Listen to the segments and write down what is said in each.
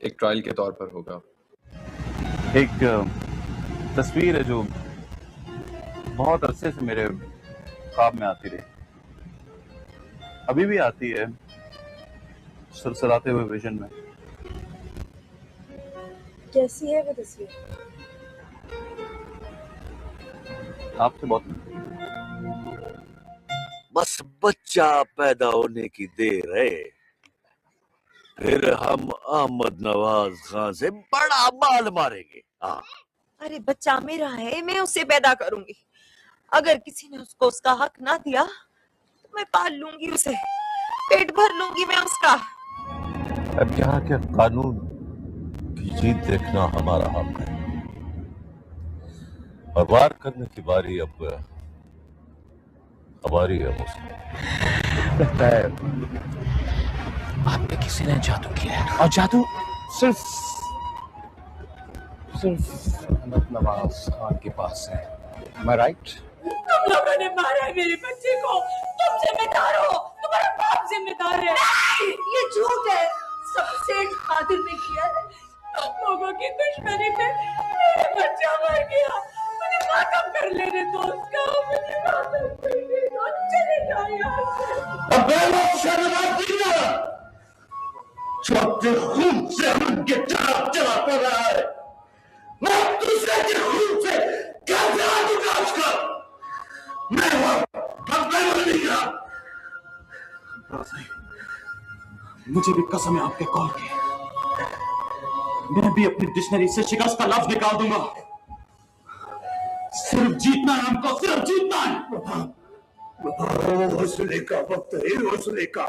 एक ट्रायल के तौर पर होगा। एक तस्वीर है जो बहुत अरसे से मेरे ख्वाब में आती रही, अभी भी आती है सुलसलाते हुए विजन में। कैसी है वो तस्वीर? आपसे बहुत बस बच्चा पैदा होने की देर है, फिर हम अहमद नवाज खान से बड़ा माल मारेंगे। अरे बच्चा मेरा है, मैं उसे पैदा करूंगी। अगर किसी ने उसको उसका हक ना दिया तो मैं पाल लूंगी उसे, पेट भर लूंगी मैं उसका। अब यहाँ के कानून की जीत देखना हमारा हक है और वार करने की बारी अब हमारी है। लगता है आप पे किसी ने जादू किया है, और जादू सिर्फ अहमद नवाज खान के पास है। Am I right? तुम लोगों ने मारा है मेरे बच्चे को, तुम जिम्मेदार हो, तुम्हारा बाप जिम्मेदार है। ये झूठ है, सबसे कातिल ने किया है। तुम लोगों की दुश्मनी में मेरा बच्चा मर गया, मुझे खत्म कर लेने दो उसका, मुझे खत्म करने दो, चले जाओ यहाँ से। अबे वो शर्माती ना, जो अपने खून से उनके तरफ चला पड़ रहा है, मैं दूसरे के खून से क्या चला दूंगा उसका? मैं नहीं गिरा। मुझे भी कसम है आपके कॉल की, मैं भी अपनी डिक्शनरी से शिकस्त का लफ्ज निकाल दूंगा। सिर्फ जीतना है हमको, सिर्फ जीतना है। हौसले का वक्त है, हौसले का।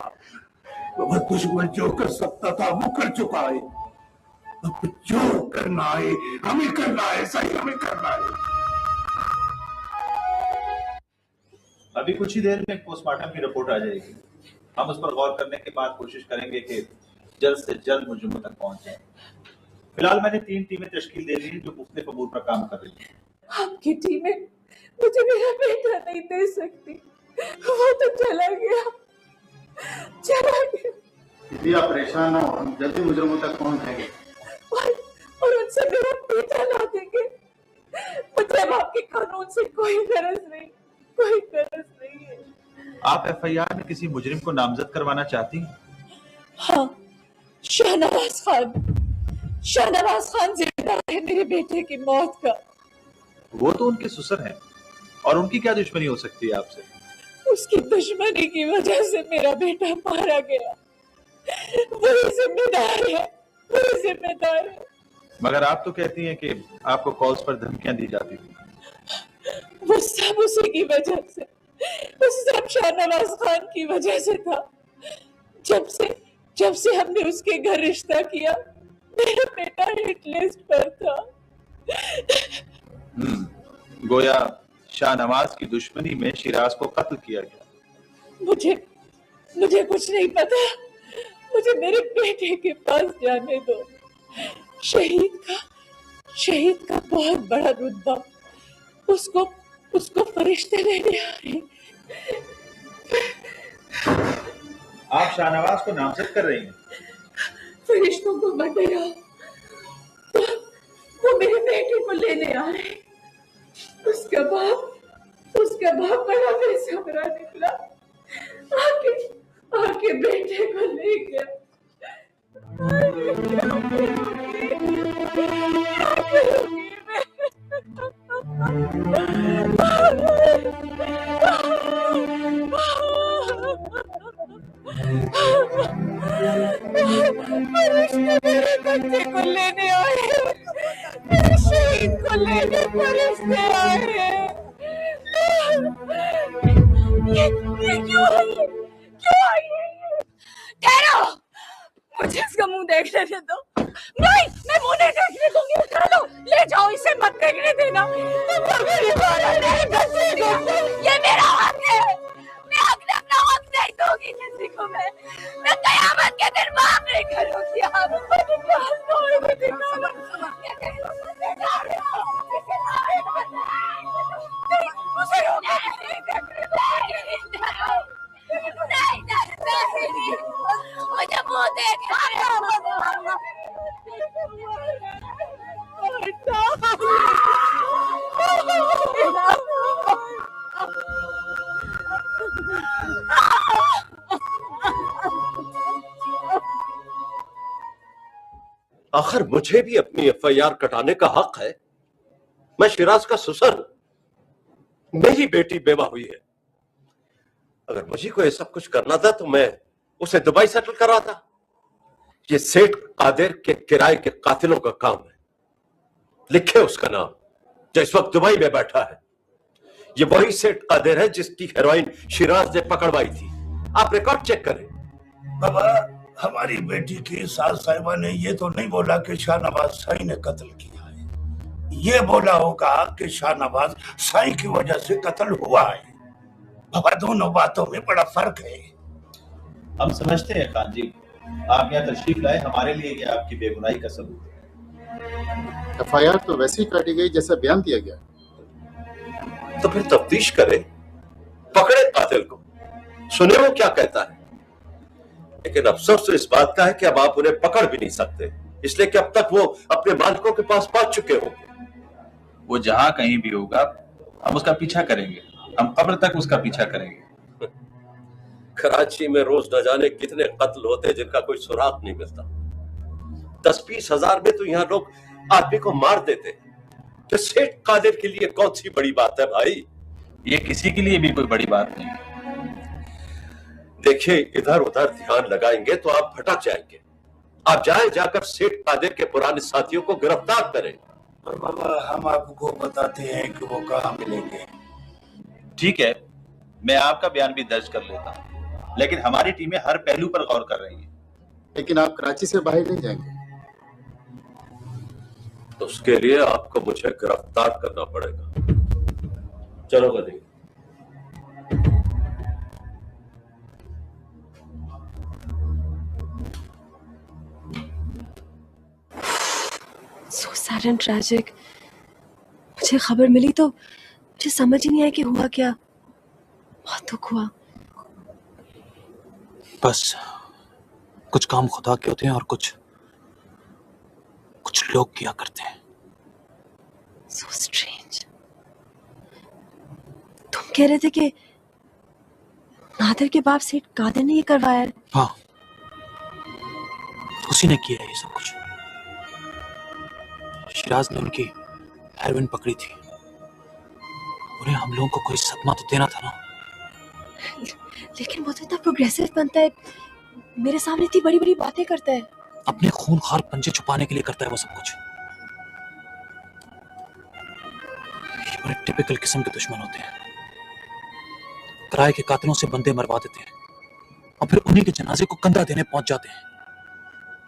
वो दुश्मन जो कर सकता था वो कर चुका है, अब जो करना है हमें करना है, सही हमें करना है। अभी कुछ ही देर में पोस्टमार्टम की रिपोर्ट आ जाएगी। हम उस पर गौर करने के बाद कोशिश करेंगे कि जल्द से जल्द मुजरिमों तक पहुंचे। फिलहाल मैंने 3 टीमें तश्कील दे दी हैं जो मुख्तलिफ अमूर पर काम कर रही हैं। आपकी टीमें मुझे मेरा बेटा नहीं दे सकती, वो तो चला गया। दीदी आप परेशान ना हो, हम जल्दी मुजरिमों तक पहुंच जाएंगे और उनसे मेरा बेटा ला देंगे। मुझे अब आपके कानून से कोई गरज नहीं, कोई गरज नहीं है। आप एफआईआर में किसी मुजरिम को नामजद करवाना चाहती हैं? हाँ, शाहनवाज खान जिम्मेदार है मेरे बेटे की मौत का। वो तो उनके ससुर हैं, और उनकी क्या दुश्मनी हो सकती है आपसे? उसकी दुश्मनी की वजह से मेरा बेटा मारा गया, वही जिम्मेदार है, वही जिम्मेदार है। मगर आप तो कहती हैं कि आपको कॉल्स पर धमकियां दी जाती थी। वो सब उसी की वजह से, वो सब शाहनवाज खान की वजह से था। जब से हमने उसके घर रिश्ता किया, मेरा बेटा हिट लिस्ट पर था। गोया शाहनवाज की दुश्मनी में शिराज को कत्ल किया गया। मुझे कुछ नहीं पता, मुझे मेरे बेटे के पास जाने दो। शहीद का बहुत बड़ा रुतबा, उसको फरिश्ते लेने आ रहे। आप शाहनवाज को नामजद कर रही हैं? फरिश्तों को मत डराओ, वो मेरे बेटे को लेने आ रहे। उसका बाप बड़ा बेसब्रा निकला, आके बेटे को ले गया। मेरे बच्चे को लेने आए, मेरे शहीद को लेने फरिश्ते आए। ये क्यों आई है? ठहरो, मुझे इसका मुंह देखने दो। नहीं, मैं मुंह नहीं देखने दूंगी। उठा लो, ले जाओ, इसे मत देखने देना। मेरे बच्चे को, ये मेरा हक है। मैं अपना हक नहीं दूंगी किसी को। मैं कयामत के दिन माफ नहीं करूंगी। आप मुझे मुझे मुंह देख आखिर मुझे भी अपनी एफआईआर कटाने का हक है। मैं शिराज का ससुर हूं, मेरी बेटी बेवा हुई है। अगर मुझे को ये सब कुछ करना था तो मैं उसे दुबई सेटल कराता। ये सेठ कादिर के किराए के कातिलों का काम है। लिखे उसका नाम, जो इस वक्त दुबई में बैठा है। ये वही सेठ कादिर है जिसकी हेरोइन शिराज ने पकड़वाई थी। आप रिकॉर्ड चेक करें। बाबा, हमारी बेटी की सास साहिबा ने ये तो नहीं बोला कि शाहनवाज साईं ने कत्ल किया है। ये बोला होगा कि शाहनवाज साईं की वजह से कत्ल हुआ है। बाबा, दोनों बातों में बड़ा फर्क है। हम समझते हैं खान जी, आप यहाँ तशरीफ लाए हमारे लिए ये आपकी बेगुनाही का सबूत है। एफआईआर तो वैसे ही काटी गई जैसा बयान दिया गया। तो फिर तफ्तीश करें, पकड़े कातिल को, सुने वो क्या कहता है। लेकिन अफसोस तो इस बात का है कि अब आप उन्हें पकड़ भी नहीं सकते, इसलिए कि अब तक वो अपने मालिकों के पास पहुंच चुके होंगे। वो जहां कहीं भी होगा हम उसका पीछा करेंगे, हम कब्र तक उसका पीछा करेंगे। कराची में रोज न जाने कितने कत्ल होते जिनका कोई सुराग नहीं मिलता। 10-20 हजार में तो यहाँ लोग आदमी को मार देते। तो सेठ कादिर के लिए कौन सी बड़ी बात है भाई। ये किसी के लिए भी कोई बड़ी बात नहीं है। देखिए, इधर उधर ध्यान लगाएंगे तो आप भटक जाएंगे। आप जाएं, जाकर सेठ कादिर के पुराने साथियों को गिरफ्तार करें। और बाबा, हम आपको बताते हैं कि वो कहाँ मिलेंगे। ठीक है, मैं आपका बयान भी दर्ज कर लेता हूँ, लेकिन हमारी टीमें हर पहलू पर गौर कर रही हैं। लेकिन आप कराची से बाहर नहीं जाएंगे। तो उसके लिए आपको मुझे गिरफ्तार करना पड़ेगा। चलो गदी। So sad and tragic. मुझे खबर मिली तो मुझे समझ ही नहीं आया कि हुआ क्या। बहुत दुख हुआ। बस कुछ काम खुदा के होते हैं और कुछ लोग किया करते हैं। So strange. तुम कह रहे थे कि नादिर के बाप सेठ कादिर ने ये करवाया है। हाँ, उसी ने किया है ये सब कुछ। शिराज ने उनकी हेरोइन पकड़ी थी। उन्हें हम लोगों को कोई सदमा तो देना था ना। लेकिन वो तो इतना प्रोग्रेसिव बनता है, मेरे सामने इतनी बड़ी बड़ी बातें करता है। अपने खूनखार पंजे छुपाने के लिए करता है वो सब कुछ। ये बड़े टिपिकल किस्म के दुश्मन होते हैं। किराए के कातिलों से बंदे मरवा देते हैं और फिर उन्हीं के जनाजे को कंधा देने पहुंच जाते हैं।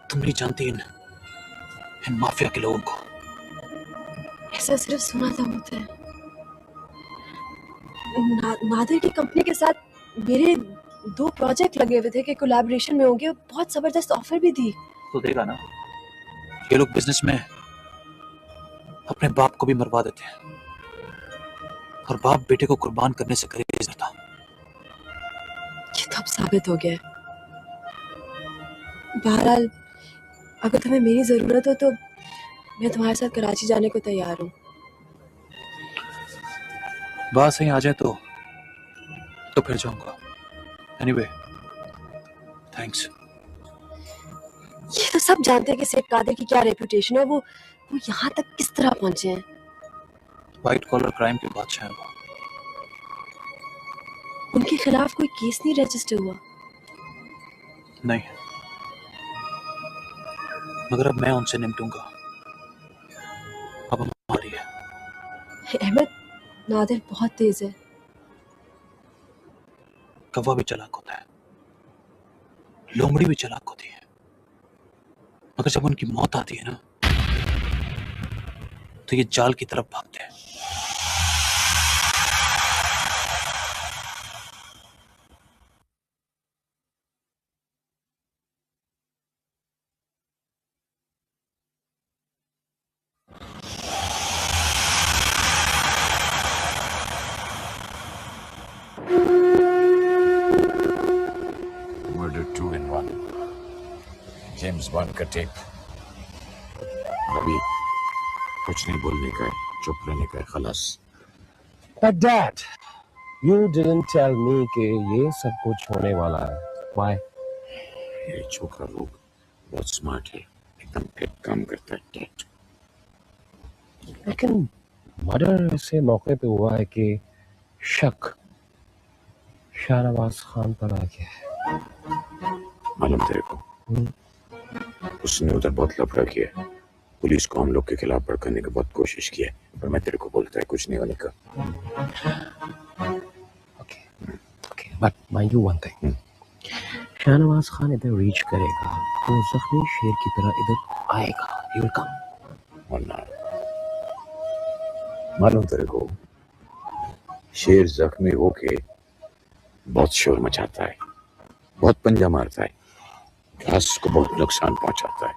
तुम नहीं जानती इन माफिया के लोगों को। ऐसा सिर्फ सुना था मुझे। नादिर की कंपनी के साथ मेरे 2 प्रोजेक्ट लगे हुए थे कि कोलैबोरेशन में होंगे। बहुत जबरदस्त ऑफर भी थी। तो देगा ना, ये लोग बिजनेस में अपने बाप को भी मरवा देते हैं और बाप बेटे को कुर्बान करने से गुरेज करता। ये तो अब साबित हो गया है। बहरहाल, अगर तुम्हें मेरी जरूरत हो तो मैं तुम्हारे साथ कराची जाने को तैयार हूँ। बात सही आ जाए तो फिर जाऊंगा। Anyway, thanks. ये तो सब जानते हैं कि सेठ कादिर की क्या रेपुटेशन है। वो यहाँ तक किस तरह पहुंचे हैं। व्हाइट कॉलर क्राइम के बादशाह हैं वो। उनके खिलाफ कोई केस नहीं रजिस्टर हुआ? नहीं, मगर अब मैं उनसे निपटूंगा। अब हमारी है। अहमद, नादिर बहुत तेज है। कौवा भी चालाक होता है, लोमड़ी भी चालाक होती है, मगर जब उनकी मौत आती है ना तो ये जाल की तरफ भागते हैं। Murder 2 in 1. जेम्स बॉन्ड का टेप अभी कुछ नहीं बोलने का है, चुप रहने का है, खलास। But Dad, you didn't tell me कि ये सब कुछ होने वाला है. Why? ये छोकरा लोग बहुत स्मार्ट है, एकदम फिट काम करता है डैड। लेकिन मर्डर ऐसे मौके पे हुआ है कि शक शाहनवाज खान पर आ गया है। मालूम तेरे को, उसने उधर बहुत लफड़ा किया, पुलिस को हम लोग के खिलाफ भड़काने की बहुत कोशिश की है, पर मैं तेरे को बोलता है कुछ नहीं होने का। Okay, but mind you one thing. Shahnawaz Khan इधर रीच करेगा तो जख्मी शेर की तरह इधर आएगा, he will come. वरना मालूम तेरे को, शेर जख्मी होके बहुत शोर मचाता है, बहुत पंजा मारता है, घास को बहुत नुकसान पहुंचाता है।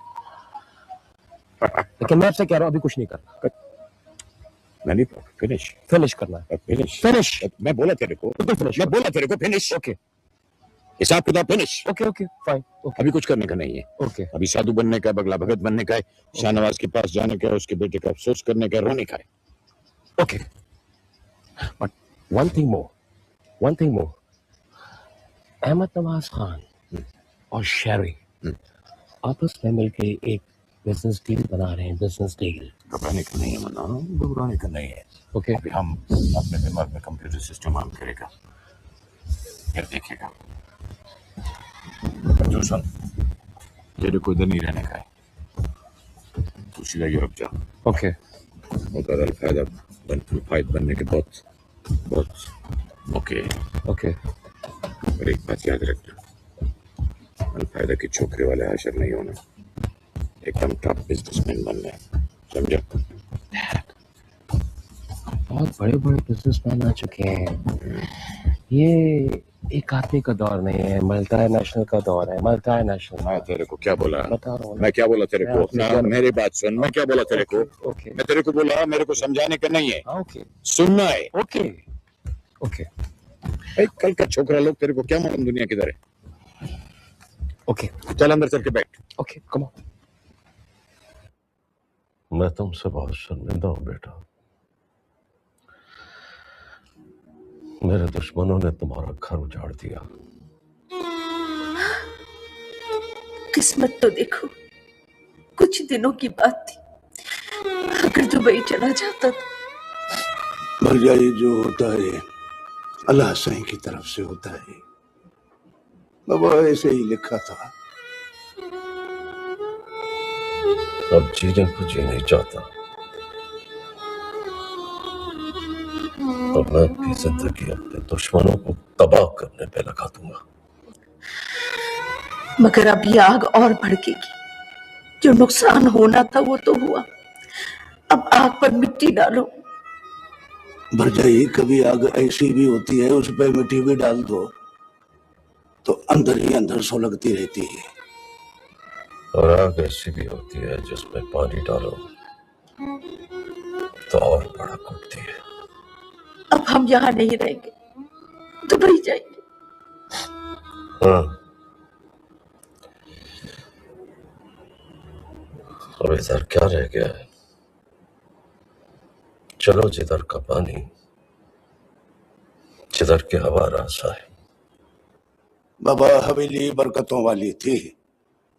लेकिन मैं आपसे कह रहा हूँ अभी कुछ नहीं करना। नहीं, फिनिश करना है। फिनिश मैं बोला तेरे को, फिनिश। ओके, हिसाब किताब फिनिश। Okay, fine. अभी कुछ करने का नहीं है। ओके, अभी साधु बनने का, बगला भगत बनने का है, शाहनवाज के पास जाने का है, उसके बेटे का अफसोस करने का, रोने का है। Okay, but one thing more. Ahmed Nawaz Khan और शेरी आपस में मिलके एक बिजनेस डील बना रहे हैं, बिजनेस डील। घबराने का नहीं है मना, घबराने का नहीं है। ओके, अभी हम अपने दिमाग में कंप्यूटर सिस्टम ऑन करेगा, फिर देखेगा। जो सुन, तेरे को इधर नहीं रहने का है, तू सीधा यूरोप जा। ओके, उधर अल्फायद बनने के बहुत मौके। ओके, और एक बात याद रखना, अल्फायदा के छोकरे वाले आशर नहीं होना, एकदम टॉप बिजनेसमैन बनना है, समझा? बहुत बड़े बिजनेसमैन आ चुके हैं। ये एक आदमी का दौर नहीं है, मल्टीनेशनल का दौर है, मल्टीनेशनल। मैं तेरे को क्या बोला? बता रहा हूँ। मैं क्या बोला तेरे को? ना, मेरी बात सुन, मैं क्या बोला तेरे को? ओके, मैं तेरे को बोला मेरे को समझाने का नहीं है, ओके, सुनना है। ओके, कल का छोकरा लोग, तेरे को क्या मालूम दुनिया किधर है? ओके, चल अंदर चल के बैठ। Okay, come on. मैं तुमसे बहुत शर्मिंदा हूं बेटा। मेरे दुश्मनों ने तुम्हारा घर उजाड़ दिया। किस्मत तो देखो, कुछ दिनों की बात थी, अगर दुबई चला जाता तो। भरजाई जो होता है अल्लाह साईं की तरफ से होता है, बाबा ऐसे ही लिखा था। अब जीने को जी नहीं चाहता, तो मैं अपनी जिंदगी अपने दुश्मनों को तबाह करने पे लगा दूंगा। मगर अब ये आग और भड़केगी। जो नुकसान होना था वो तो हुआ, अब आग पर मिट्टी डालो। भरजाई कभी आग ऐसी भी होती है, उस पर मिट्टी भी डाल दो तो अंदर ही अंदर सुलगती रहती है। और आग ऐसी भी होती है जिसमें पानी डालो तो और भड़क उठती है। अब हम यहाँ नहीं रहेंगे, दुबई जाएंगे। हाँ, अब इधर क्या रह गया है? चलो जिधर का पानी, जिधर की हवा रासा है। बाबा हवेली बरकतों वाली थी,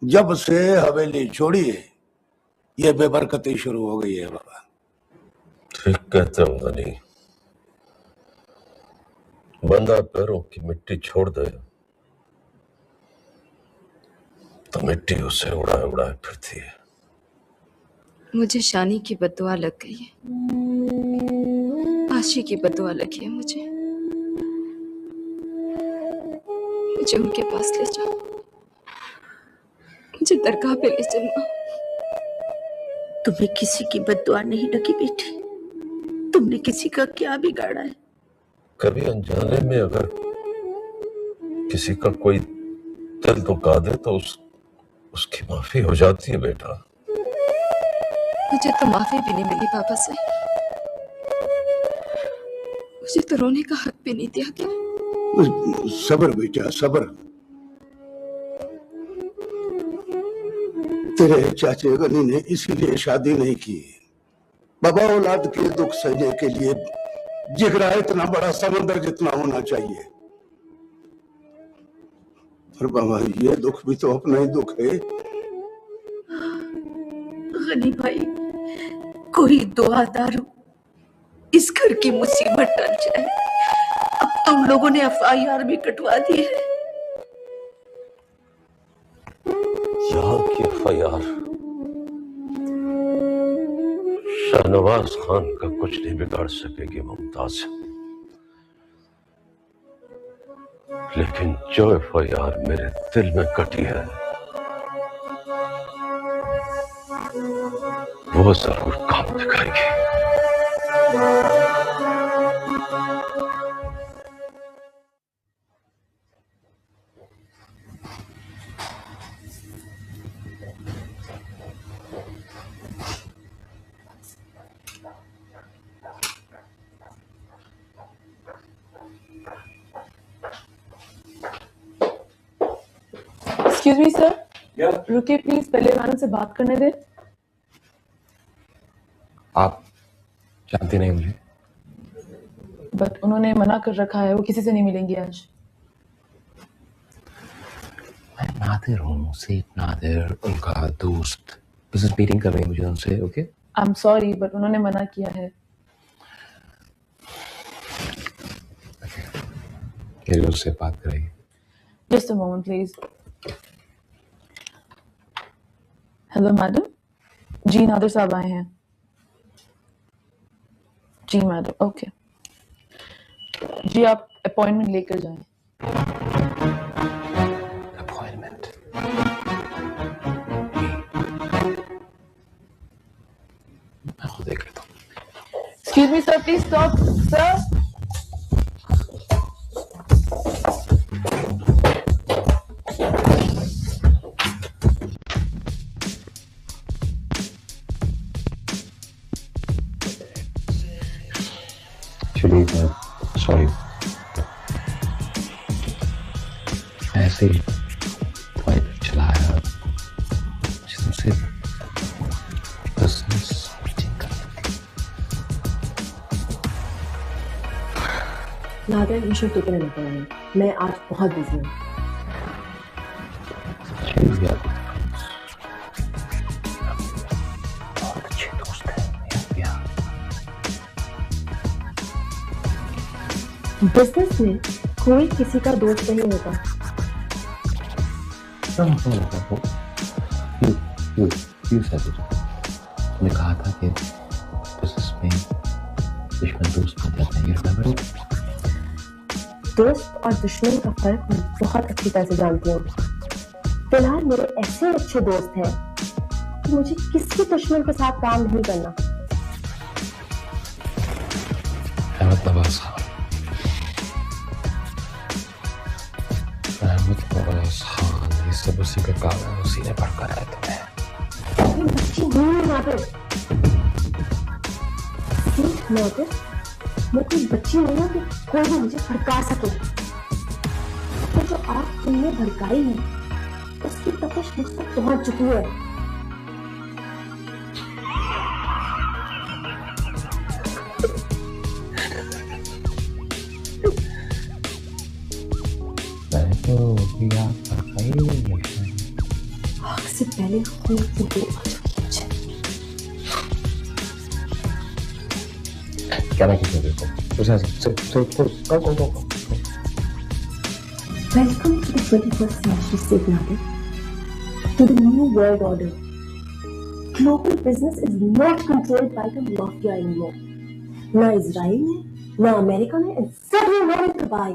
जब से हवेली छोड़ी है ये बेबरकती शुरू हो गई है बाबा। ठीक कहते हो गनी, बंदा पैरों की मिट्टी छोड़ दे तो मिट्टी उसे उड़ाए उड़ाए फिरती है। मुझे शानी की बद्दुआ लग गई है, आशी की बद्दुआ लगी है मुझे उनके पास ले जाओ, मुझे दरगाह पे ले चलना। तुम्हें किसी की बद्दुआ नहीं लगी बेटी, तुमने किसी का क्या बिगाड़ा है? कभी अनजाने में अगर किसी का कोई दिल दुखा दे तो उसकी माफी हो जाती है बेटा। मुझे तो माफी भी नहीं मिली पापा से, मुझे तो रोने का हक भी नहीं दिया गया। सब्र बेटा सब्र, तेरे चाचे गनी ने इसीलिए शादी नहीं की। बाबा औलाद के दुख सहने के लिए जिगरा इतना बड़ा समंदर जितना होना चाहिए। पर बाबा ये दुख भी तो अपना ही दुख है। गनी भाई, कोई दुआ दारू इस घर की मुसीबत टल जाए। अब तुम लोगों ने FIR भी कटवा दी है। यहाँ की FIR शाहनवाज खान का कुछ नहीं बिगाड़ सकेगी मुमताज, लेकिन जो FIR मेरे दिल में कटी है वो जरूर काम दिखाएगी। एक्सक्यूज मी सर, रुकिए प्लीज, पहले मैडम से बात करने दें। आप जानते नहीं मुझे? बट उन्होंने मना कर रखा है, वो किसी से नहीं मिलेंगी आज। मैं नादिर हूँ, सेठ नादिर, उनका दोस्त। बिजनेस मीटिंग कर रही है मुझे उनसे। Okay, I am sorry but उन्होंने मना किया है। मेरे उससे बात करेंगे। Just a moment please. Hello madam. जी नादिर साहब आए हैं। जी मैडम, ओके। जी आप अपॉइंटमेंट लेकर जाएं। अपॉइंटमेंट? मैं खुद देख लेता हूँ। Excuse me sir, please stop sir. Sorry, ऐसे ही चलाया तुमसे बिजनेस मीटिंग करनी थी। Nadir, you should take an appointment. मैं आज बहुत बिजी हूँ। बहुत अच्छे दोस्त हैं। बिजनेस में कोई किसी का दोस्त नहीं होता। तुमने कहा था कि बिजनेस में दुश्मन दोस्त बन जाते हैं। दोस्त और दुश्मन का फर्क मैं बहुत अच्छी तरह से जानती हूँ। फिलहाल मेरे ऐसे अच्छे दोस्त हैं कि मुझे किसी दुश्मन के साथ काम नहीं करना। अहमद नवाज खान, ये सब उसी का काम है, उसी ने भड़का है तुम्हें। बच्ची नहीं है नादिर। सीख नादिर, मैं कोई बच्ची नहीं हूँ कि कोई भी मुझे भड़का सके। तो जो आग तुमने भड़काई है उसकी तपिश मुझ तक पहुंच चुकी है। आग से पहले खून की बू आ चुकी है मुझे। क्या मैं किसी देखो Welcome to the 21st century, Sayyid Nadir. To the new world order. Global business is not controlled by the mafia anymore. ना इजराइल में, ना अमेरिका में, and certainly not in Dubai.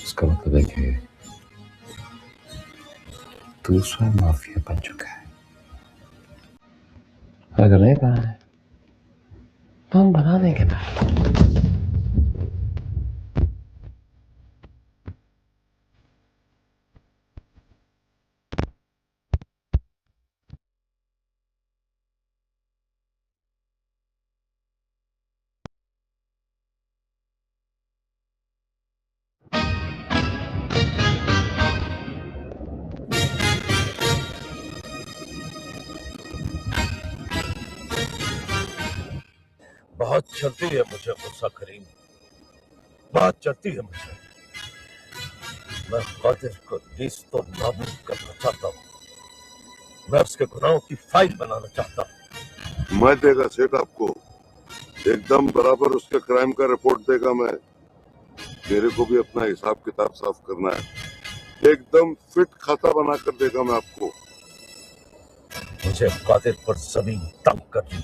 इसका मतलब है कि दूसरा माफिया बन चुका है। अगर नहीं कहा है तो हम बना देंगे ना। बहुत चलती है मुझे गुस्सा करीम, बहुत चलती है मुझे। मैं कादिर को नीस्त तो नाबूद करना चाहता हूँ, मैं उसके गुनाहों की फाइल बनाना चाहता हूँ। मैं देगा सेठ आपको एकदम बराबर उसके क्राइम का रिपोर्ट देगा। मैं मेरे को भी अपना हिसाब किताब साफ करना है, एकदम फिट खाता बना कर देगा मैं आपको। मुझे कादिर पर जमीन तंग करनी,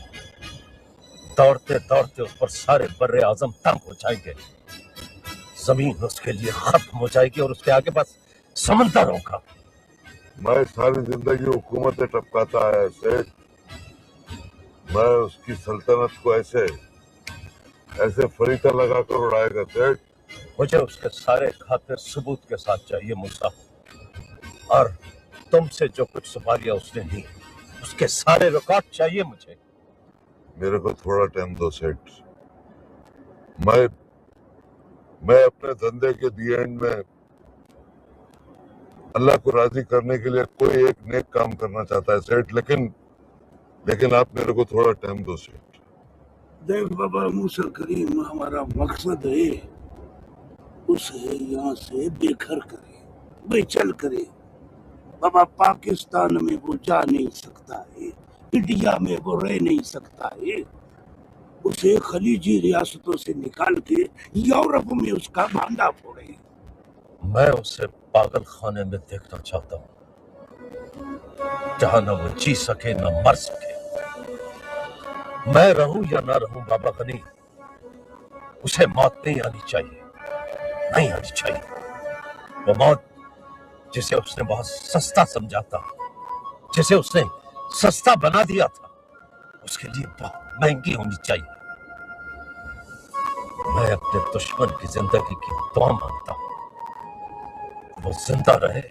दौड़ते दौड़ते उस पर सारे बर्रे आजम तंग हो जाएंगे, जमीन उसके लिए खत्म हो जाएगी और उसके आगे बस समंदर होगा। मैं सारी जिंदगी हुकूमत टपकाता है सेठ, मैं उसकी सल्तनत को ऐसे ऐसे फरीता लगाकर उड़ाएगा सेठ। मुझे उसके सारे खातिर सबूत के साथ चाहिए मूसा, और तुमसे जो कुछ सवालिया उसने ली उसके सारे रिकॉर्ड चाहिए मुझे। मेरे को थोड़ा टाइम दो सेठ, मैं अपने धंधे के दी एंड में अल्लाह को राजी करने के लिए कोई एक नेक काम करना चाहता है सेठ, लेकिन आप मेरे को थोड़ा टाइम दो सेठ। देख बाबा मूसा करीम, हमारा मकसद है उसे यहाँ से बेघर करे, बेचल करे। बाबा पाकिस्तान में वो जा नहीं सकता है, इंडिया में वो रह नहीं सकता है, उसे खलीजी रियासतों से निकाल के यूरोप में उसका बांधा फोड़े। मैं उसे पागल खाने में देखना चाहता हूँ, जहां न वो जी सके न मर सके। मैं रहूं या ना रहूं बाबा गनी, उसे मौत नहीं आनी चाहिए, नहीं आनी चाहिए। वो मौत जिसे उसने बहुत सस्ता समझा था, जिसे उसने सस्ता बना दिया था, उसके लिए बहुत महंगी होनी चाहिए। मैं अपने दुश्मन की जिंदगी की दुआ मांगता हूं, वो जिंदा रहे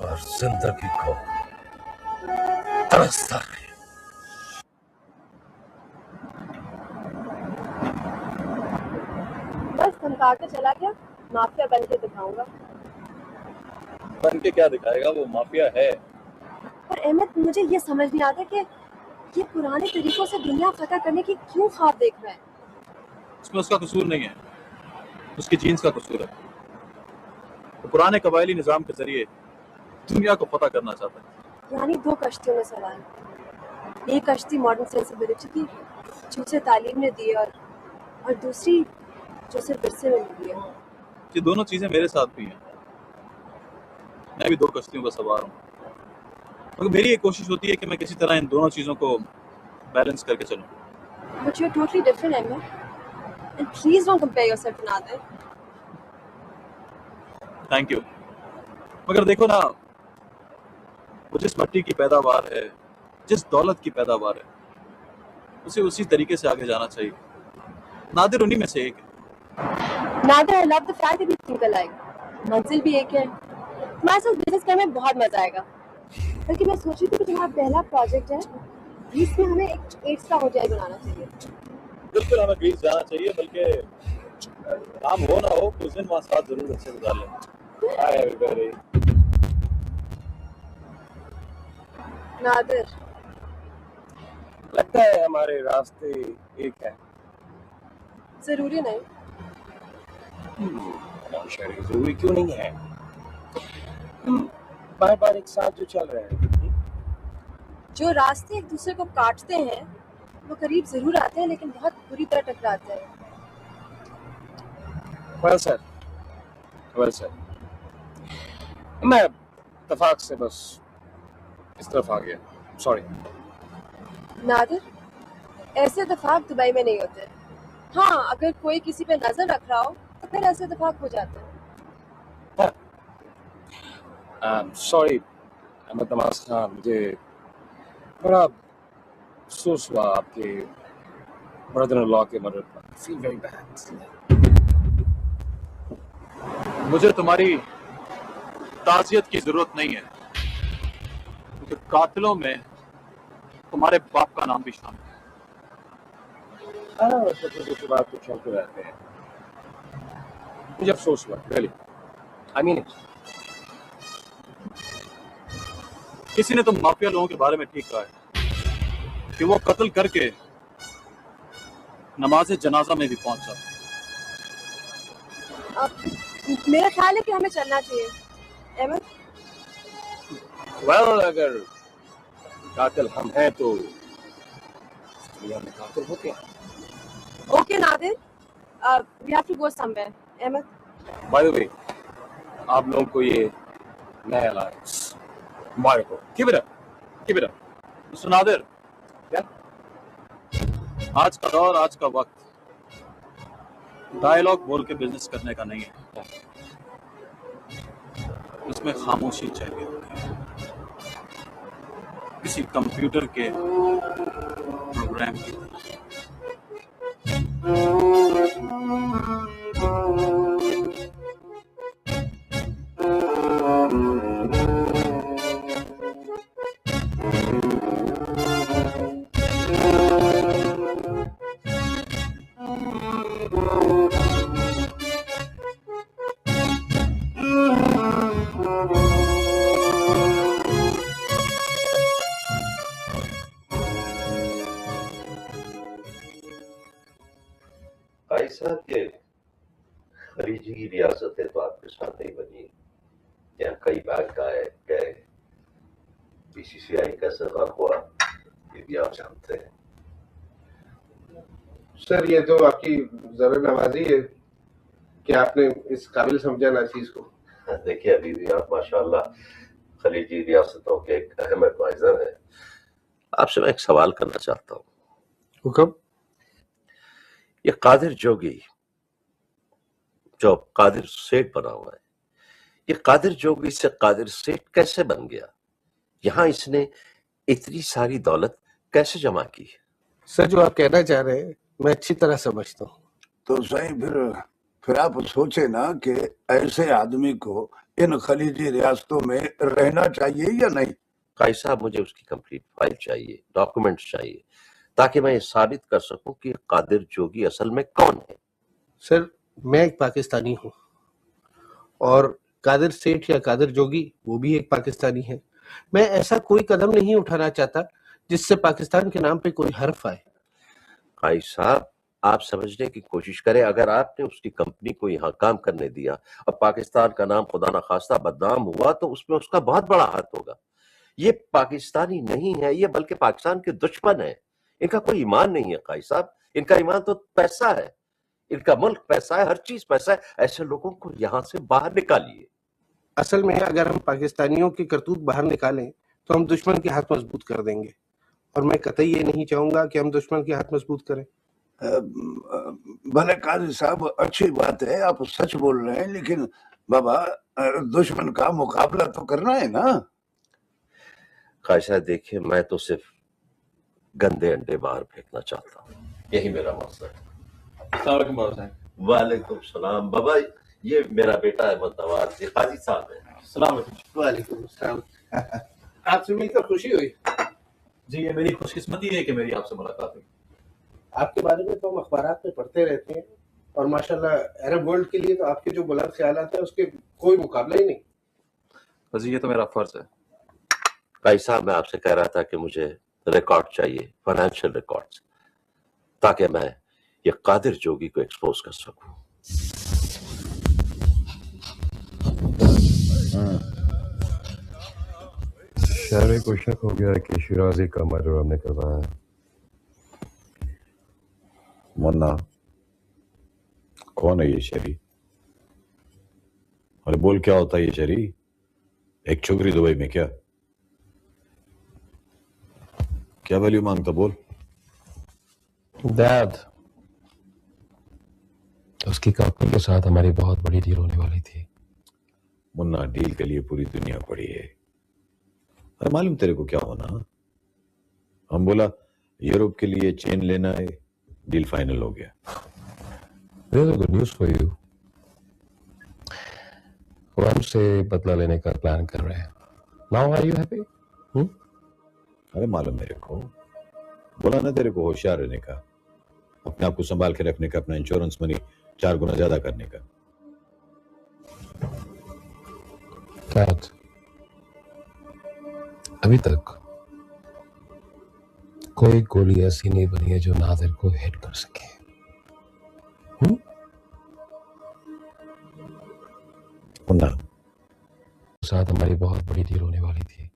और जिंदगी को तरसता रहे। बस धमका के चला गया, माफिया बन के दिखाऊंगा। बन के क्या दिखाएगा, वो माफिया है। पर अहमद, मुझे ये समझ नहीं आता कि ये पुराने तरीकों से दुनिया फतह करने की क्यों ख्वाब देख रहा है। इसमें उसका कसूर नहीं है, उसकी जीन्स का कसूर है। वो पुराने कबायली निजाम के जरिए दुनिया को फतह करना चाहता है। यानी दो कश्तियों में सवाल, एक कश्ती मॉडर्न सेंसिबिलिटी की जो उसे तालीम ने दी, और दूसरी जो सिर्फ विरसे में मिली है। ये दोनों चीजें मेरे साथ भी हैं, मैं भी दो कश्तियों का सवार हूँ, मगर मेरी ये कोशिश होती है कि मैं किसी तरह इन दोनों चीजों को बैलेंस करके चलूं। But you're totally different, Ahmed. And please don't compare yourself to Nadir. Thank you. मगर देखो ना, वो जिस मट्टी की पैदावार है, जिस दौलत की पैदावार है, उसे उसी तरीके से आगे जाना चाहिए। नादिर उन्हीं में से एक है। Nadir, I love the fact that we think alike. मंजिल भी एक है। तुम्हारे साथ बिजनेस करने में बहुत मजा आएगा। बल्कि मैं सोच रही थी कि तुम्हारा पहला प्रोजेक्ट है, इसमें हमें एक एड्स का होटल बनाना चाहिए। बिल्कुल हमें ग्रीस जाना चाहिए, बल्कि काम हो ना हो उस दिन वहाँ साथ जरूर अच्छे गुजार लें। Hi everybody. नादिर, लगता है हमारे रास्ते एक है। जरूरी नहीं। जरूरी क्यों नहीं है? बार बार एक साथ जो चल रहे हैं, जो रास्ते एक दूसरे को काटते हैं वो करीब जरूर आते हैं, लेकिन बहुत बुरी तरह टकराते हैं। Well sir, well sir. मैं इत्तेफाक से बस इस तरफ आ गया, सॉरी। नादिर, ऐसे इत्तेफाक दुबई में नहीं होते। हाँ, अगर कोई किसी पे नजर रख रहा हो तो फिर ऐसे इत्तेफाक हो जाते हैं। सॉरी अहमद नवाज खान, मुझे बड़ा अफसोस हुआ आपके ब्रदर इन लॉ के मर्डर पर। Feel very bad. मुझे तुम्हारी ताज़ियत की जरूरत नहीं है, क्योंकि कातिलों में तुम्हारे बाप का नाम भी शामिल है। छोटे बात तो चलते रहते हैं। मुझे अफसोस हुआ, रियली, आई मीन इट। किसी ने तो माफिया लोगों के बारे में ठीक कहा है कि वो कत्ल करके नमाज जनाजा में भी पहुंच जाते हैं। मेरा ख्याल है कि हमें चलना चाहिए। अहमद, वेल अगर कातिल हम हैं तो दुनिया में कातिल होते हैं। Okay Nadir, we have to go somewhere. Ahmed, by the way, आप लोगों को ये नया अलायंस मुबारक हो। Keep it up, keep it up. Mister Nadir, आज का दौर, आज का वक्त डायलॉग बोल के बिजनेस करने का नहीं है, इसमें खामोशी चाहिए होती है। किसी कंप्यूटर के प्रोग्राम की भाई साहब, ये खलीजी रियासतें तो आपके साथ नहीं बनी। यहाँ कई बैंक आए गए, बीसीसीआई का सफर हुआ, ये भी आप जानते हैं। सर, ये तो आपकी जरूर नवाजी है कि आपने इस काबिल समझा ना चीज को। देखिए, अभी भी आप माशाल्लाह खलीजी रियासतों के एक अहम एडवाइजर हैं। आपसे मैं एक सवाल करना चाहता हूँ। हुक्म। ये कादिर जोगी जो कादिर सेठ बना हुआ है, ये कादिर जोगी से कादिर सेठ कैसे बन गया? यहाँ इसने इतनी सारी दौलत कैसे जमा की? सर, जो आप कहना चाह रहे हैं मैं अच्छी तरह समझता हूँ। तो सही, फिर आप सोचे ना कि ऐसे आदमी को इन खलीजी रियासतों में रहना चाहिए या नहीं? काई साहब, मुझे उसकी कंप्लीट फाइल चाहिए, डॉक्यूमेंट्स चाहिए, ताकि मैं ये साबित कर सकूं कि कादिर जोगी असल में कौन है। सर, मैं एक पाकिस्तानी हूँ और कादिर सेठ या कादिर जोगी वो भी एक पाकिस्तानी है। मैं ऐसा कोई कदम नहीं उठाना चाहता जिससे पाकिस्तान के नाम पे कोई हर्फ आए। काई साहब, आप समझने की कोशिश करें, अगर आपने उसकी कंपनी को यहाँ काम करने दिया और पाकिस्तान का नाम खुदा ना खास्ता बदनाम हुआ तो उसमें उसका बहुत बड़ा हाथ होगा। ये पाकिस्तानी नहीं है, ये बल्कि पाकिस्तान के दुश्मन है। इनका कोई ईमान नहीं है काई साहब, इनका ईमान तो पैसा है, इनका मुल्क पैसा है, हर चीज पैसा है। ऐसे लोगों को यहाँ से बाहर निकालिए। असल में अगर हम पाकिस्तानियों की करतूत बाहर निकालें तो हम दुश्मन के हाथ मजबूत कर देंगे, और मैं कतई ये नहीं चाहूंगा कि हम दुश्मन के हाथ मजबूत करें। भले काजी साहब, अच्छी बात है, आप सच बोल रहे हैं, लेकिन बाबा दुश्मन का मुकाबला तो करना है ना। काई साहब देखिए, मैं तो सिर्फ गंदे अंडे बाहर फेंकना चाहता हूँ, यही मेरा मकसद है। वालेकुम सलाम बाबा, ये मेरा बेटा अहमद नवाज, ये काजी साहब है। वालेकुम सलाम। आपसे मिलकर खुशी हुई। जी, ये मेरी खुशकिस्मती है कि मेरी आपसे मुलाकात हुई। आपके बारे में तो हम अखबारात में पढ़ते रहते हैं, और माशाल्लाह अरब वर्ल्ड के लिए तो आपके जो बुलंद ख्यालात हैं उसके कोई मुकाबला ही नहीं। जी, ये तो मेरा फर्ज है। भाई साहब, मैं आपसे कह रहा था कि मुझे रिकॉर्ड चाहिए, फाइनेंशियल रिकॉर्ड्स, ताकि मैं ये कादिर जोगी को एक्सपोज कर सकूं। शहरे को शक हो गया कि शिराजी का मर्डर हमने करवाया। मुन्ना, कौन है ये शरी? अरे बोल, क्या होता है ये शरी? एक छोकरी दुबई में क्या वैल्यू मांगता? बोल। डैड, उसकी कंपनी के साथ हमारी बहुत बड़ी डील होने वाली थी। मुन्ना, डील के लिए पूरी दुनिया पड़ी है। अरे मालूम तेरे को क्या होना? हम बोला यूरोप के लिए चेन लेना है, डील फाइनल हो गया। There's a good news for you. वो हमसे बदला लेने का प्लान कर रहे हैं। Now are you happy? अरे मालूम मेरे को, बोला ना तेरे को होशियार रहने का, अपने आप को संभाल के रखने का, अपना इंश्योरेंस मनी 4 गुना ज्यादा करने का। Dad, अभी तक कोई गोली ऐसी नहीं बनी है जो नादिर को हिट कर सके। मुन्ना, साथ हमारी बहुत बड़ी डील होने वाली थी।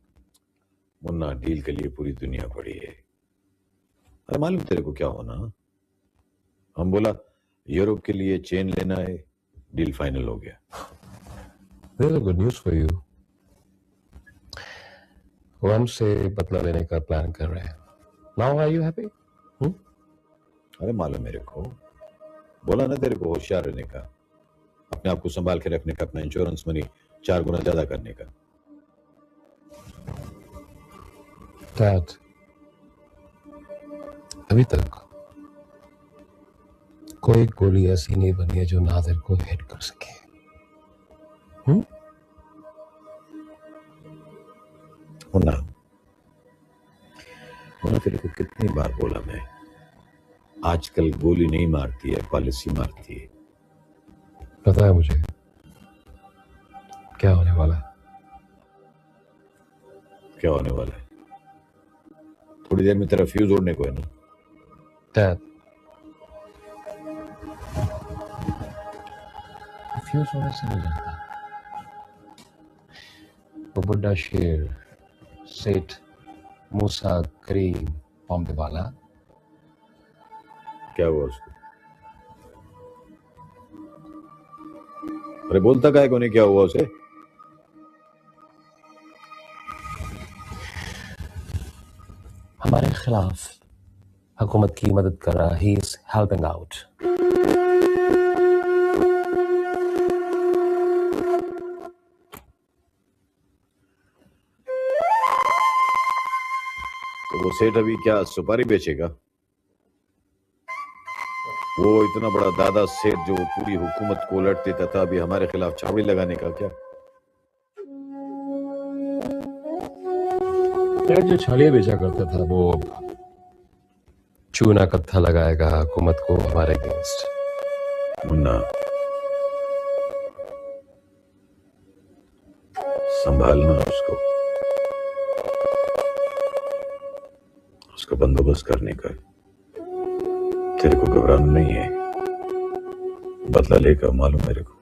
मुन्ना, डील के लिए पूरी दुनिया पड़ी है। अरे मालूम तेरे को क्या होना? हम बोला यूरोप के लिए चेन लेना है, डील फाइनल हो गया। There's a good news for you. वो हमसे बदला लेने का प्लान कर रहे हैं। Now are you happy? अरे मालूम मेरे को, बोला ना तेरे को होशियार रहने का, अपने आप को संभाल के रखने का, अपना इंश्योरेंस मनी 4 गुना ज्यादा करने का। Dad, अभी तक कोई गोली ऐसी नहीं बनी है जो नादिर को हिट कर सके। मुन्ना, तेरे को कितनी बार बोला मैं, आजकल गोली नहीं मारती है, पॉलिसी मारती है। पता है मुझे क्या होने वाला है। क्या होने वाला है? थोड़ी देर में तेरा फ्यूज उड़ने को है ना। Dad, फ्यूज होने से नहीं जाता। वो बुड्ढा शेर सेठ मूसा करीम बॉम्बे वाला, क्या हुआ उसको? अरे बोलता काहे को नहीं, क्या हुआ उसे? हमारे खिलाफ हुकूमत की मदद कर रहा। He is helping out. तो वो सेठ अभी क्या सुपारी बेचेगा? वो इतना बड़ा दादा सेठ जो पूरी हुकूमत को उलट देता था, अभी हमारे खिलाफ छावनी लगाने का क्या? जो छालिया बेचा करता था वो चूना कत्था लगाएगा हुकूमत को हमारे अगेंस्ट। मुन्ना, संभालना उसको, उसका बंदोबस्त करने का। तेरे को घबराना नहीं है, बदला लेगा मालूम मेरे को,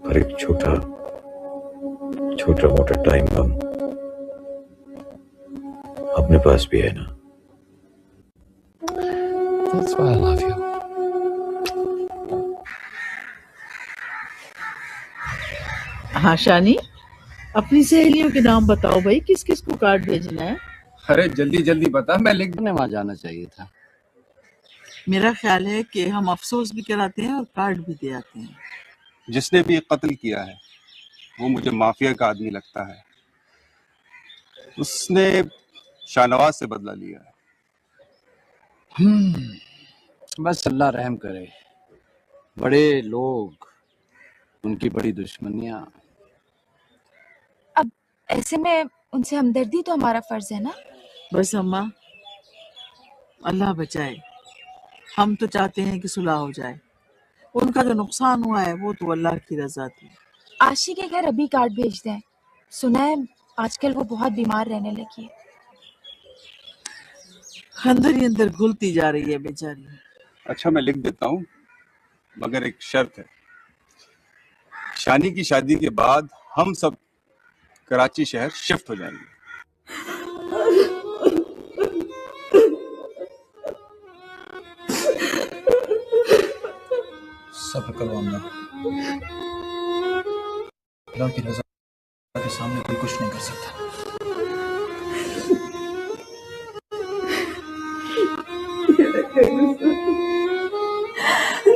पर एक छोटा मोटा टाइम बम अपने पास भी है ना। That's why I love you. हाँ शानी, अपनी सहेलियों के नाम बताओ भाई, किस किस को कार्ड भेजना है? अरे जल्दी जल्दी बता, मैं लिखने वहां जाना चाहिए था। मेरा ख्याल है कि हम अफसोस भी कराते हैं और कार्ड भी दे आते हैं। जिसने भी ये कत्ल किया है वो मुझे माफिया का आदमी लगता है। उसने शाहनवाज से बदला लिया है। बस अल्लाह रहम करे। बड़े लोग, उनकी बड़ी दुश्मनियां। अब ऐसे में उनसे हमदर्दी तो हमारा फर्ज है ना। बस अम्मा, अल्लाह बचाए। हम तो चाहते हैं कि सुलह हो जाए। उनका जो नुकसान हुआ है वो तो अल्लाह की रजा थी। आशी के घर अभी कार्ड भेज दें। सुना है आजकल वो बहुत बीमार रहने लगी है। अंदर ही अंदर घुलती जा रही है बेचारी। अच्छा मैं लिख देता हूँ, मगर एक शर्त है। शानी की शादी के बाद हम सब कराची शहर शिफ्ट हो जाएंगे। सब्र करो अम्मा, अल्लाह की रज़ा के सामने कोई कुछ नहीं कर सकता।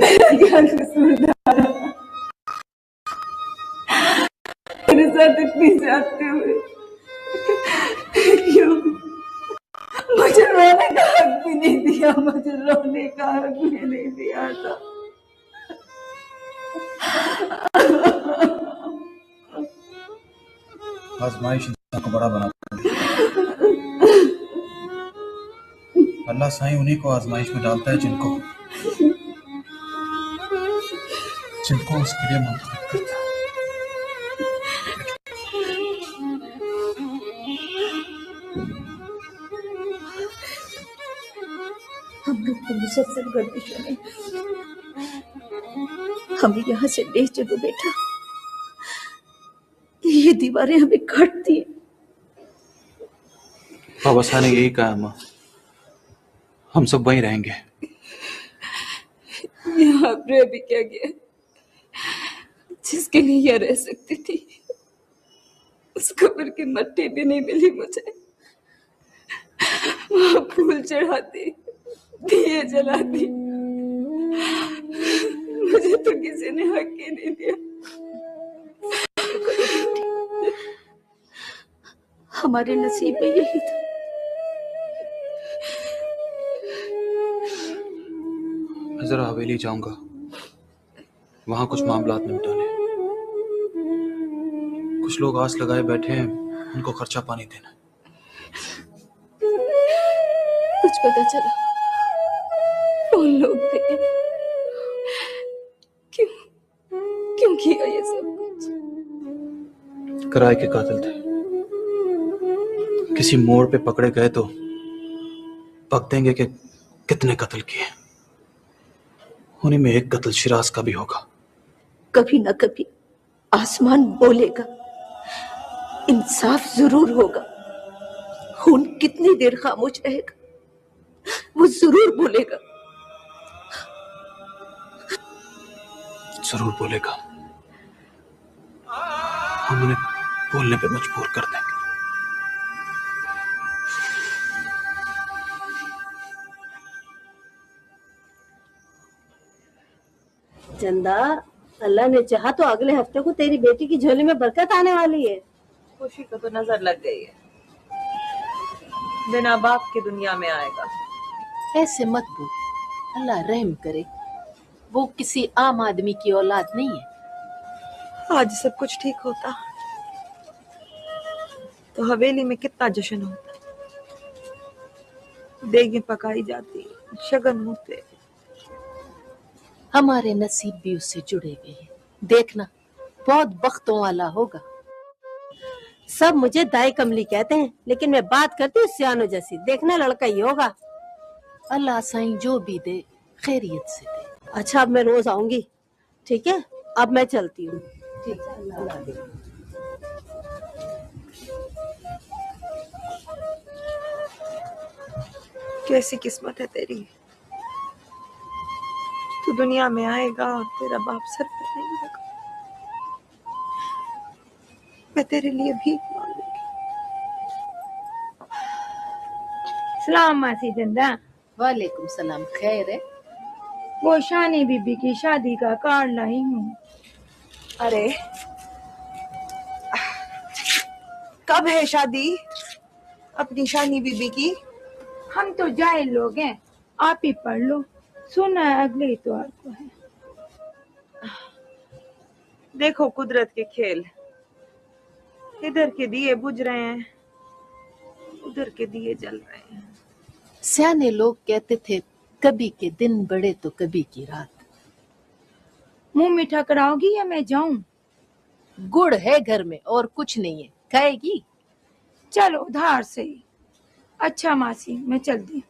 मेरा क्या कसूर था? मेरे साथ इतनी जाते हुए क्यों? मुझे रोने का हक भी नहीं दिया, मुझे रोने का हक भी नहीं दिया था। आजमाइश इंसान को बड़ा बनाता है। अल्लाह साईं उन्हीं को आजमाइश में डालता है जिनको उसके लिए मुंतखब करता है। हम लोग पुलिस मुसलसल गर्दिशों ने हमें यहाँ से ले चलो बेटा। ये दीवारें हमें काटती हैं। बाबा साहब ने यही कहा अम्मा, हम सब वहीं रहेंगे। यहाँ पर अभी क्या गया जिसके लिए यह रह सकती थी, उस कब्र की मट्टी भी नहीं मिली मुझे। वहाँ फूल चढ़ाती, दिए जलाती, मुझे तो किसी ने हक ही नहीं दिया। हमारे नसीब में यही था। मैं जरा हवेली जाऊंगा, वहां कुछ मामलात निपटाने। कुछ लोग आस लगाए बैठे हैं, उनको खर्चा पानी देना। कुछ पता चला कौन लोग थे, क्यों किया ये सब कुछ? किराए के कातिल थे। किसी मोड़ पे पकड़े गए तो पक देंगे कि कितने कत्ल किए। उन्हीं में एक कत्ल शिराज का भी होगा। कभी न कभी आसमान बोलेगा, इंसाफ जरूर होगा। खून कितनी देर खामोश रहेगा, वो जरूर बोलेगा। जरूर बोलेगा। हम उन्हें बोलने पे मजबूर कर देंगे। चंदा, अल्लाह ने चाहा तो अगले हफ्ते को तेरी बेटी की झोली में बरकत आने वाली है। खुशी को तो नजर लग गई है, बिना बाप के दुनिया में आएगा। ऐसे मत बोल, अल्लाह रहम करे। वो किसी आम आदमी की औलाद नहीं है। आज सब कुछ ठीक होता तो हवेली में कितना जश्न होता। देगें पकाई जाती, शगन होते। हमारे नसीब भी उससे जुड़े हुए हैं। देखना, बहुत बख्तों वाला होगा। सब मुझे दाई कमली कहते हैं, लेकिन मैं बात करती हूँ सियानो जैसी। देखना लड़का ही होगा। अल्लाह साईं जो भी दे खैरियत से दे। अच्छा, अब मैं रोज आऊंगी, ठीक है? अब मैं चलती हूँ। ठीक है, अल्लाह दे। कैसी किस्मत है तेरी, तू दुनिया में आएगा और तेरा बाप सर पर नहीं होगा। मैं तेरे लिए भीख मांगूंगी। सलाम मासी चंदा। वालेकुम सलाम। खैर है? वो शानी बीबी की शादी का कार्ड लाई हूँ। अरे कब है शादी अपनी शानी बीबी की? हम तो जाहिल लोग हैं, आप ही पढ़ लो। सुना है अगले इतवार को है। देखो कुदरत के खेल, इधर के दिए बुझ रहे हैं, उधर के दिए जल रहे हैं। सियाने लोग कहते थे, कभी के दिन बड़े तो कभी की रात। मुंह मीठा कराओगी या मैं जाऊं? गुड़ है घर में और कुछ नहीं है, खाएगी? चलो उधार से ही। अच्छा मासी, मैं चलती हूँ।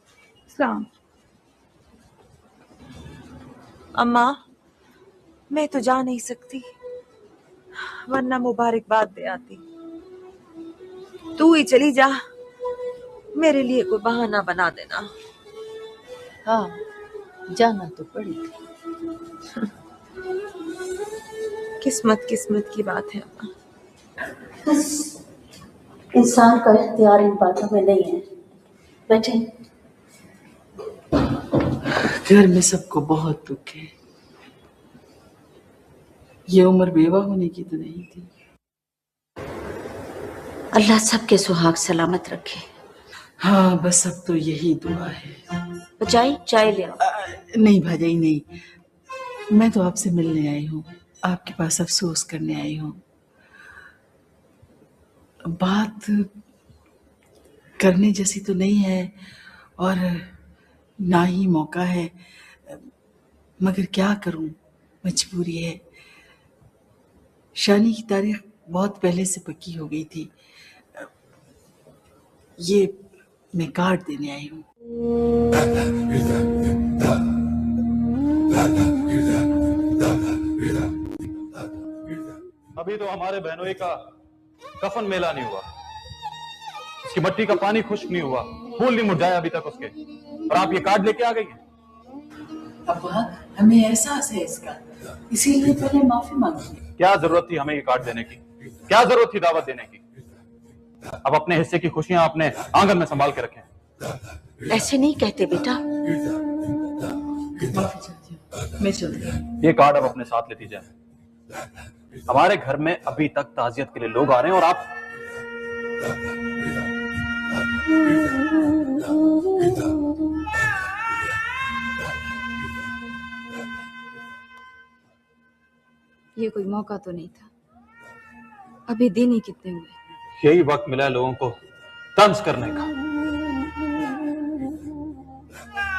सलाम। अम्मा, मैं तो जा नहीं सकती, वरना मुबारकबाद दे आती। तू ही चली जा, मेरे लिए कोई बहाना बना देना। हाँ, जाना तो पड़ेगा। किस्मत किस्मत की बात है अम्मा। बस इंसान का इख्तियार इन बातों में नहीं है। बैठे। घर में सबको बहुत दुख है। ये उम्र बेवा होने की तो नहीं थी। अल्लाह सबके सुहाग सलामत रखे। हाँ, बस अब तो यही दुआ है। चाय ले आओ। नहीं भाजाई नहीं, मैं तो आपसे मिलने आई हूँ, आपके पास अफसोस करने आई हूँ। बात करने जैसी तो नहीं है और ना ही मौका है, मगर क्या करूं, मजबूरी है। शानी की तारीख बहुत पहले से पक्की हो गई थी। ये मैं कार्ड देने आई हूँ। अभी तो हमारे बहनोई का कफन मेला नहीं हुआ, उसकी मट्टी का पानी खुश्क नहीं हुआ, फूल नहीं मुरझाया अभी तक उसके, और आप ये कार्ड लेके आ गई हैं। अब्बा, हमें एहसास है इसका, इसीलिए पहले माफी मांगी। क्या जरूरत थी हमें ये कार्ड देने की? क्या जरूरत थी दावत देने की? अब अपने हिस्से की खुशियां अपने आंगन में संभाल के रखें। ऐसे नहीं कहते बेटा। मैं चलती हूँ। ये कार्ड अब अपने साथ लेती जाए। हमारे घर में अभी तक ताजियत के लिए लोग आ रहे हैं और आप ये कोई मौका तो नहीं था, अभी दिन ही कितने हुए। यही वक्त मिला है लोगों को तंज करने का।